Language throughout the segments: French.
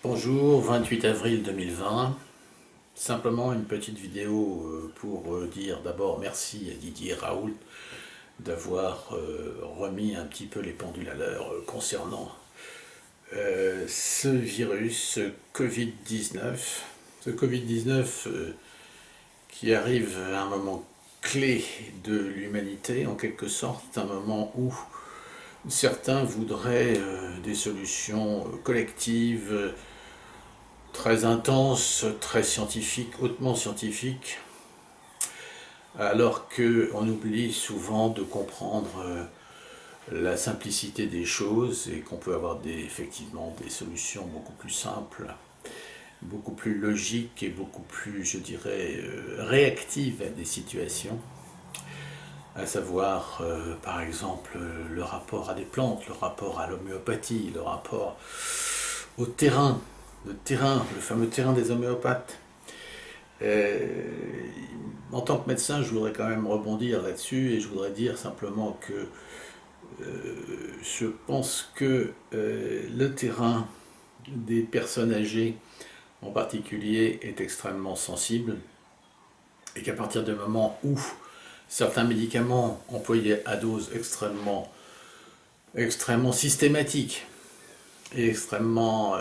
Bonjour, 28 avril 2020. Simplement une petite vidéo pour dire d'abord merci à Didier Raoult d'avoir remis un petit peu les pendules à l'heure concernant ce virus, ce Covid-19. Ce Covid-19 qui arrive à un moment clé de l'humanité, en quelque sorte, un moment où certains voudraient des solutions collectives, très intenses, très scientifiques, hautement scientifiques, alors qu'on oublie souvent de comprendre la simplicité des choses et qu'on peut avoir effectivement des solutions beaucoup plus simples, beaucoup plus logiques et beaucoup plus, je dirais, réactives à des situations, à savoir par exemple le rapport à des plantes, le rapport à l'homéopathie, le rapport au terrain, le fameux terrain des homéopathes. Euh, En tant que médecin, je voudrais quand même rebondir là-dessus et je voudrais dire simplement que je pense que le terrain des personnes âgées en particulier est extrêmement sensible et qu'à partir du moment où certains médicaments employés à dose extrêmement systématique et extrêmement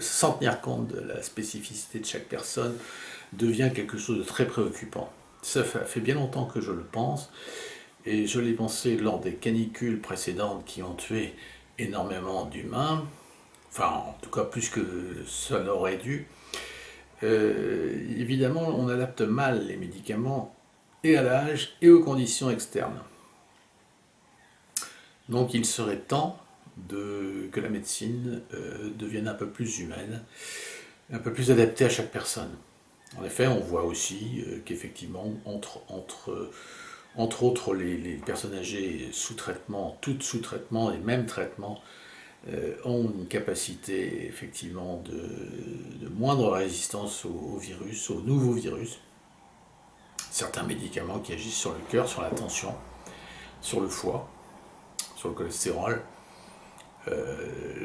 sans tenir compte de la spécificité de chaque personne devient quelque chose de très préoccupant. Ça fait bien longtemps que je le pense et je l'ai pensé lors des canicules précédentes qui ont tué énormément d'humains, enfin en tout cas plus que ça n'aurait dû. Évidemment, on adapte mal les médicaments et à l'âge et aux conditions externes. Donc il serait temps que la médecine devienne un peu plus humaine, un peu plus adaptée à chaque personne. En effet, on voit aussi qu'effectivement, entre autres, les personnes âgées sous traitement, toutes sous traitement et même traitement, ont une capacité effectivement de moindre résistance au virus, aux nouveaux virus. Certains médicaments qui agissent sur le cœur, sur la tension, sur le foie, sur le cholestérol,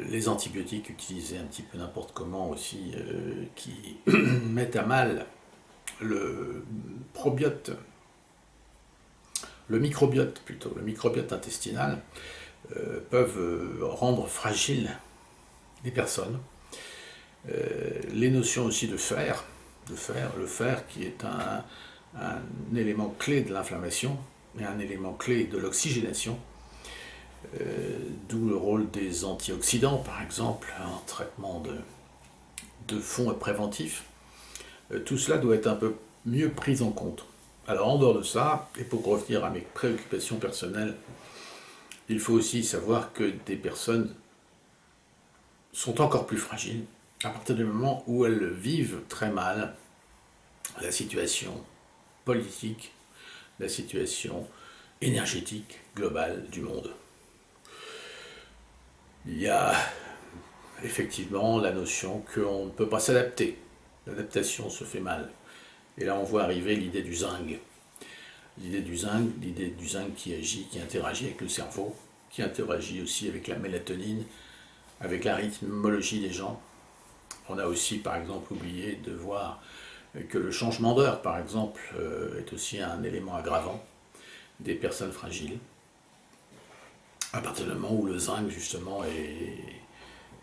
les antibiotiques utilisés un petit peu n'importe comment aussi, qui mettent à mal le probiote, le microbiote plutôt, le microbiote intestinal, peuvent rendre fragiles les personnes. Les notions aussi le fer qui est un élément clé de l'inflammation et un élément clé de l'oxygénation, d'où le rôle des antioxydants par exemple, en traitement de fond préventif. Tout cela doit être un peu mieux pris en compte. Alors en dehors de ça, et pour revenir à mes préoccupations personnelles, il faut aussi savoir que des personnes sont encore plus fragiles à partir du moment où elles vivent très mal la situation politique, la situation énergétique globale du monde. Il y a effectivement la notion qu'on ne peut pas s'adapter. L'adaptation se fait mal. Et là on voit arriver l'idée du zinc. L'idée du zinc qui agit, qui interagit avec le cerveau, qui interagit aussi avec la mélatonine, avec la rythmologie des gens. On a aussi par exemple oublié de voir que le changement d'heure par exemple est aussi un élément aggravant des personnes fragiles. À partir du moment où le zinc justement est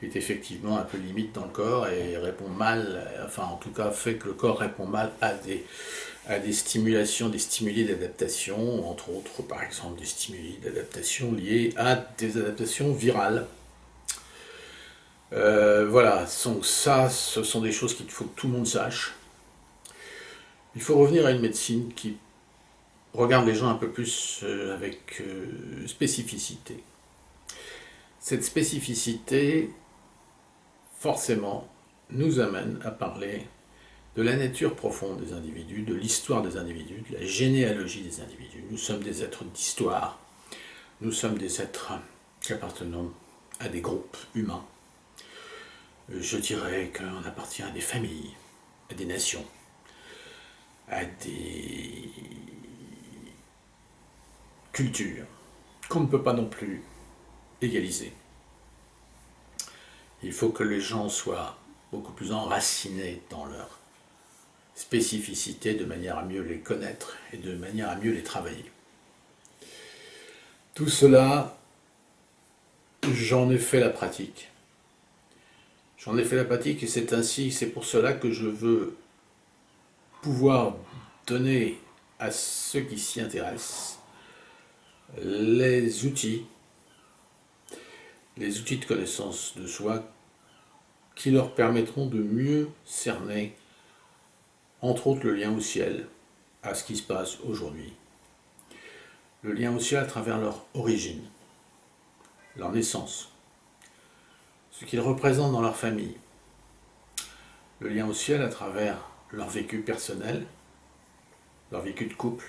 effectivement un peu limite dans le corps et répond mal, enfin en tout cas fait que le corps répond mal à des stimulations, des stimuli d'adaptation, entre autres par exemple des stimuli d'adaptation liés à des adaptations virales. Voilà, donc ça, ce sont des choses qu'il faut que tout le monde sache. Il faut revenir à une médecine qui regarde les gens un peu plus avec spécificité. Cette spécificité, forcément, nous amène à parler de la nature profonde des individus, de l'histoire des individus, de la généalogie des individus. Nous sommes des êtres d'histoire, nous sommes des êtres qui appartenons à des groupes humains. Je dirais qu'on appartient à des familles, à des nations, à des cultures qu'on ne peut pas non plus égaliser. Il faut que les gens soient beaucoup plus enracinés dans leur spécificité, de manière à mieux les connaître et de manière à mieux les travailler. Tout cela, j'en ai fait la pratique. J'en ai fait la pratique et c'est pour cela que je veux pouvoir donner à ceux qui s'y intéressent les outils de connaissance de soi qui leur permettront de mieux cerner, entre autres, le lien au ciel, à ce qui se passe aujourd'hui. Le lien au ciel à travers leur origine, leur naissance, ce qu'ils représentent dans leur famille. Le lien au ciel à travers leur vécu personnel, leur vécu de couple,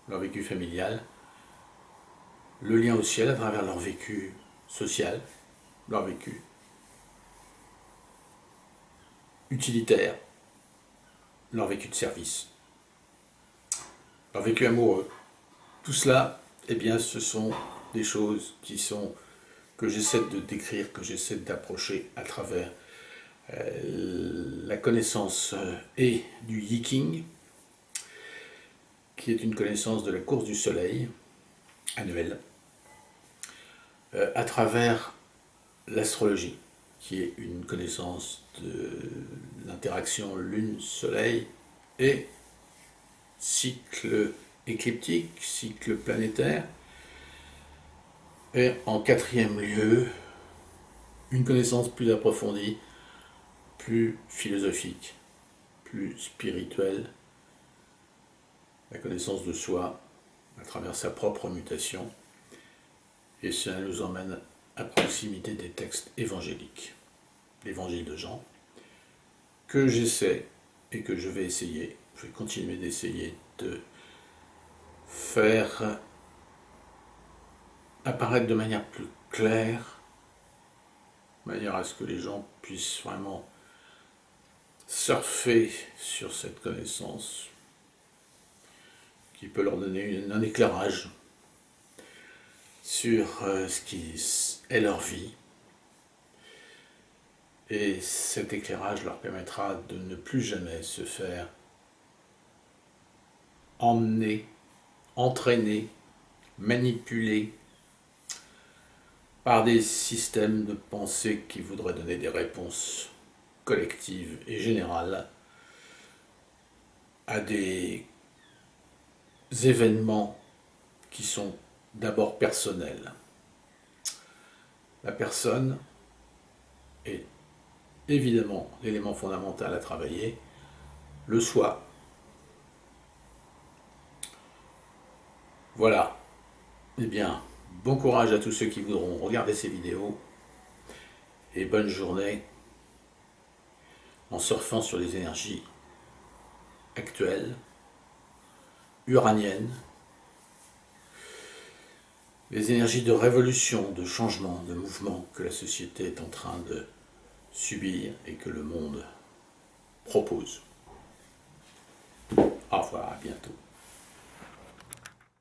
leur vécu familial. Le lien au ciel à travers leur vécu social, leur vécu utilitaire, leur vécu de service, leur vécu amoureux. Tout cela, eh bien, ce sont des choses que j'essaie de décrire, que j'essaie d'approcher à travers la connaissance et du Yiking, qui est une connaissance de la course du soleil annuelle, à travers l'astrologie, qui est une connaissance de l'interaction lune-soleil et cycle écliptique, cycle planétaire, et en quatrième lieu, une connaissance plus approfondie, plus philosophique, plus spirituelle, la connaissance de soi à travers sa propre mutation, et cela nous emmène à proximité des textes évangéliques, l'évangile de Jean, que j'essaie et que je vais continuer d'essayer de faire apparaître de manière plus claire, de manière à ce que les gens puissent vraiment surfer sur cette connaissance qui peut leur donner un éclairage sur ce qui est leur vie. Et cet éclairage leur permettra de ne plus jamais se faire emmener, entraîner, manipuler par des systèmes de pensée qui voudraient donner des réponses collectives et générales à des événements qui sont d'abord personnels. La personne est évidemment l'élément fondamental à travailler, le soi. Voilà. Eh bien, bon courage à tous ceux qui voudront regarder ces vidéos et bonne journée en surfant sur les énergies actuelles, uraniennes, les énergies de révolution, de changement, de mouvement que la société est en train de subir et que le monde propose. Au revoir, à bientôt.